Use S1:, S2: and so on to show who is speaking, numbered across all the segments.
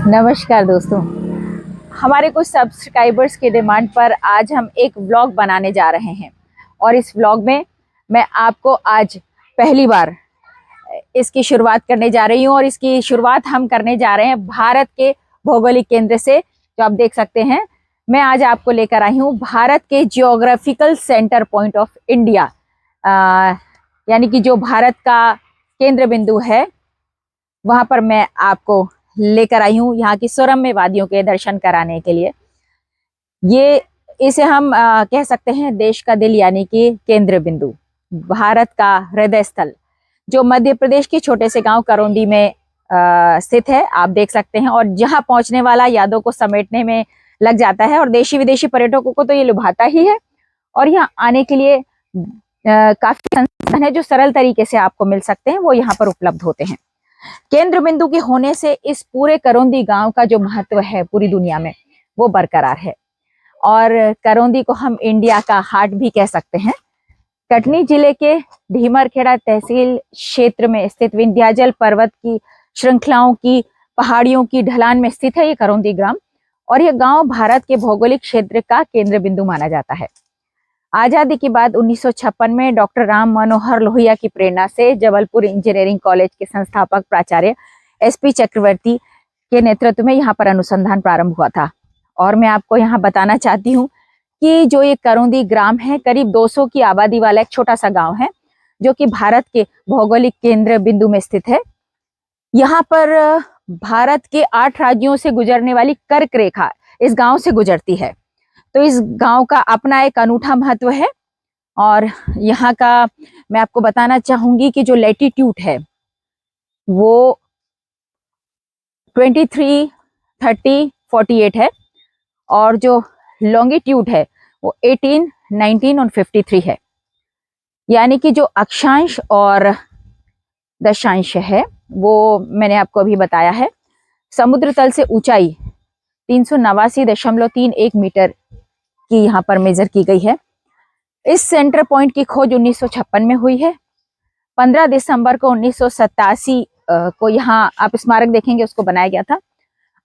S1: नमस्कार दोस्तों। हमारे कुछ सब्सक्राइबर्स की डिमांड पर आज हम एक व्लॉग बनाने जा रहे हैं और इस व्लॉग में मैं आपको आज पहली बार इसकी शुरुआत करने जा रही हूं और इसकी शुरुआत हम करने जा रहे हैं भारत के भौगोलिक केंद्र से, जो आप देख सकते हैं। मैं आज आपको लेकर आई हूं भारत के geographical centre point of India, यानी कि जो भारत का केंद्र बिंदु है वहां पर मैं आपको लेकर आई हूँ, यहाँ की सुरम्य वादियों के दर्शन कराने के लिए। ये इसे हम कह सकते हैं देश का दिल, यानी कि केंद्र बिंदु, भारत का हृदय स्थल, जो मध्य प्रदेश के छोटे से गांव करौंदी में स्थित है, आप देख सकते हैं। और जहां पहुंचने वाला यादों को समेटने में लग जाता है और देशी विदेशी पर्यटकों को तो ये लुभाता ही है। और यहाँ आने के लिए काफी संसाधन है जो सरल तरीके से आपको मिल सकते हैं, वो यहाँ पर उपलब्ध होते हैं। केंद्र बिंदु के होने से इस पूरे करौंदी गांव का जो महत्व है पूरी दुनिया में वो बरकरार है। और करौंदी को हम इंडिया का हार्ट भी कह सकते हैं। कटनी जिले के ढीमरखेड़ा तहसील क्षेत्र में स्थित विंध्याचल पर्वत की श्रृंखलाओं की पहाड़ियों की ढलान में स्थित है ये करौंदी ग्राम। और यह गांव भारत के भौगोलिक क्षेत्र का केंद्र बिंदु माना जाता है। आजादी के बाद 1956 में डॉक्टर राम मनोहर लोहिया की प्रेरणा से जबलपुर इंजीनियरिंग कॉलेज के संस्थापक प्राचार्य एसपी चक्रवर्ती के नेतृत्व में यहाँ पर अनुसंधान प्रारंभ हुआ था। और मैं आपको यहाँ बताना चाहती हूँ कि जो ये करौंदी ग्राम है, करीब 200 की आबादी वाला एक छोटा सा गांव है, जो कि भारत के भौगोलिक केंद्र बिंदु में स्थित है। यहाँ पर भारत के 8 राज्यों से गुजरने वाली कर्क रेखा इस गांव से गुजरती है। तो इस गांव का अपना एक अनूठा महत्व है। और यहाँ का मैं आपको बताना चाहूंगी कि जो लैटिट्यूड है वो 23, 30, 48 है, और जो लॉन्गिट्यूड है वो 18, 19 और 53 है। यानी कि जो अक्षांश और दशांश है वो मैंने आपको अभी बताया है। समुद्र तल से ऊंचाई 389.31 मीटर की यहाँ पर मेजर की गई है। इस सेंटर पॉइंट की खोज 1956 में हुई है। 15 दिसंबर को 1987 को यहाँ आप स्मारक देखेंगे उसको बनाया गया था।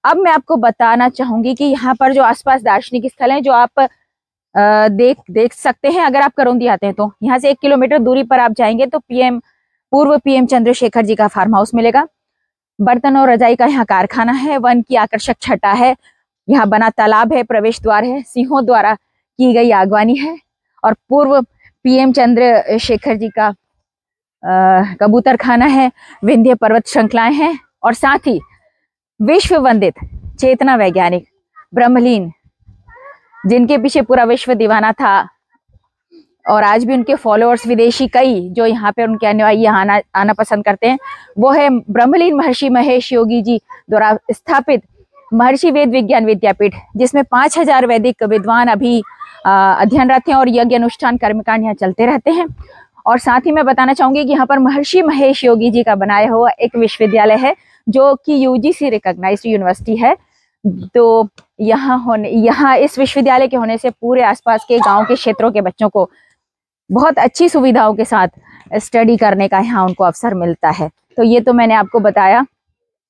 S1: अब मैं आपको बताना चाहूंगी कि यहाँ पर जो आसपास दार्शनिक स्थल हैं जो आप देख सकते हैं। अगर आप करौंदी आते हैं तो यहाँ से 1 किलोमीटर दूरी पर आप जाएंगे तो पूर्व पीएम चंद्रशेखर जी का फार्म हाउस मिलेगा। बर्तन और रजाई का यहाँ कारखाना है। वन की आकर्षक छटा है। यहाँ बना तालाब है, प्रवेश द्वार है, सिंहों द्वारा की गई आगवानी है, और पूर्व पीएम चंद्रशेखर जी का कबूतर खाना है, विंध्य पर्वत श्रृंखलाएं हैं, और साथ ही विश्व वंदित चेतना वैज्ञानिक ब्रह्मलीन, जिनके पीछे पूरा विश्व दीवाना था और आज भी उनके फॉलोअर्स विदेशी कई जो यहाँ पे उनके अनुयायी आना पसंद करते हैं, वो है ब्रह्मलीन महर्षि महेश योगी जी द्वारा स्थापित महर्षि वेद विज्ञान विद्यापीठ, जिसमें 5000 वैदिक विद्वान अभी अध्ययनरत हैं और यज्ञ अनुष्ठान कर्मकांड यहाँ चलते रहते हैं। और साथ ही मैं बताना चाहूंगी कि यहाँ पर महर्षि महेश योगी जी का बनाया हुआ एक विश्वविद्यालय है जो कि यूजीसी रिकॉग्नाइज्ड यूनिवर्सिटी है। तो यहाँ इस विश्वविद्यालय के होने से पूरे आसपास के गांव के क्षेत्रों के बच्चों को बहुत अच्छी सुविधाओं के साथ स्टडी करने का यहाँ उनको अवसर मिलता है। तो ये तो मैंने आपको बताया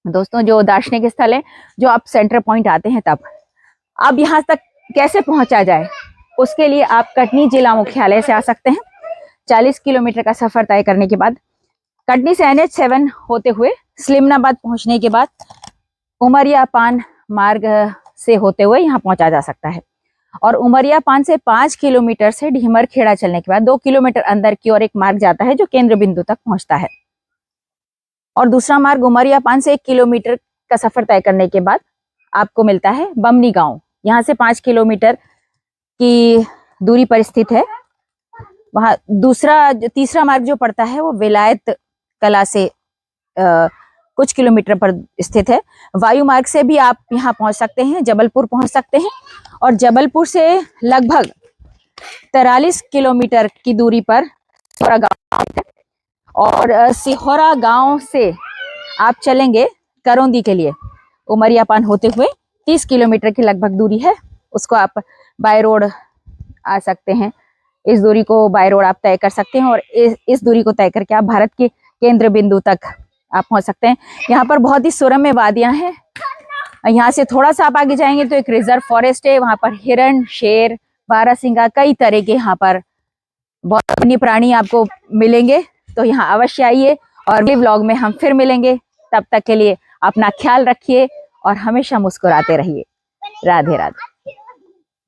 S1: दोस्तों जो दार्शनिक स्थल है जो आप सेंटर पॉइंट आते हैं तब। अब यहाँ तक कैसे पहुंचा जाए, उसके लिए आप कटनी जिला मुख्यालय से आ सकते हैं। 40 किलोमीटर का सफर तय करने के बाद कटनी से NH7 होते हुए स्लिमनाबाद पहुंचने के बाद उमरिया पान मार्ग से होते हुए यहाँ पहुंचा जा सकता है। और उमरिया पान से 5 किलोमीटर से ढीमरखेड़ा चलने के बाद 2 किलोमीटर अंदर की ओर एक मार्ग जाता है जो केंद्र बिंदु तक पहुंचता है। और दूसरा मार्ग उमरिया पान से 1 किलोमीटर का सफर तय करने के बाद आपको मिलता है बमनी गांव। यहाँ से 5 किलोमीटर की दूरी पर स्थित है। वहाँ तीसरा मार्ग जो पड़ता है वो विलायत कला से कुछ किलोमीटर पर स्थित है। वायु मार्ग से भी आप यहाँ पहुंच सकते हैं, जबलपुर पहुंच सकते हैं। और जबलपुर से लगभग 43 किलोमीटर की दूरी पर सिहोरा गांव है। और सिहोरा गांव से आप चलेंगे करौंदी के लिए उमरिया पान होते हुए 30 किलोमीटर की लगभग दूरी है, उसको आप बाय रोड आ सकते हैं। इस दूरी को बाय रोड आप तय कर सकते हैं और इस दूरी को तय करके आप भारत के केंद्र बिंदु तक आप पहुंच सकते हैं। यहाँ पर बहुत ही सुरम्य वादियां हैं यहाँ से थोड़ा सा आप आगे जाएंगे तो एक रिजर्व फॉरेस्ट है, वहां पर हिरण, शेर, बारहसिंगा, कई तरह के यहाँ पर बहुत वन्य प्राणी आपको मिलेंगे। तो यहाँ अवश्य आइए और अगले व्लॉग में हम फिर मिलेंगे। तब तक के लिए अपना ख्याल रखिए और हमेशा मुस्कुराते रहिए। राधे राधे।